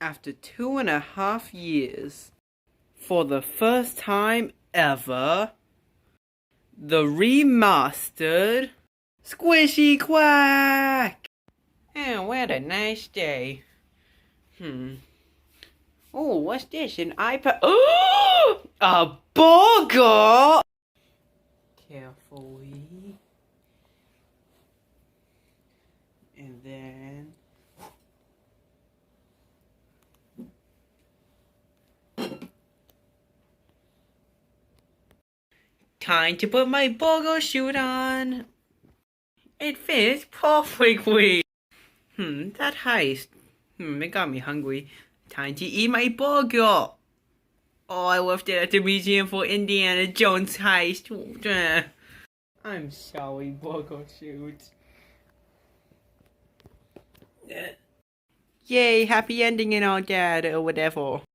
After 2.5 years, for the first time ever, the remastered Squishy Quack! Oh, what a nice day. Oh, what's this? An iPad? Oh! A burger! Carefully. And then... time to put my burger suit on. It fits perfectly. That heist. It got me hungry. Time to eat my burger. Oh, I left it at the museum for Indiana Jones heist. I'm sorry, burger suit. Yay, happy ending and all that, or whatever.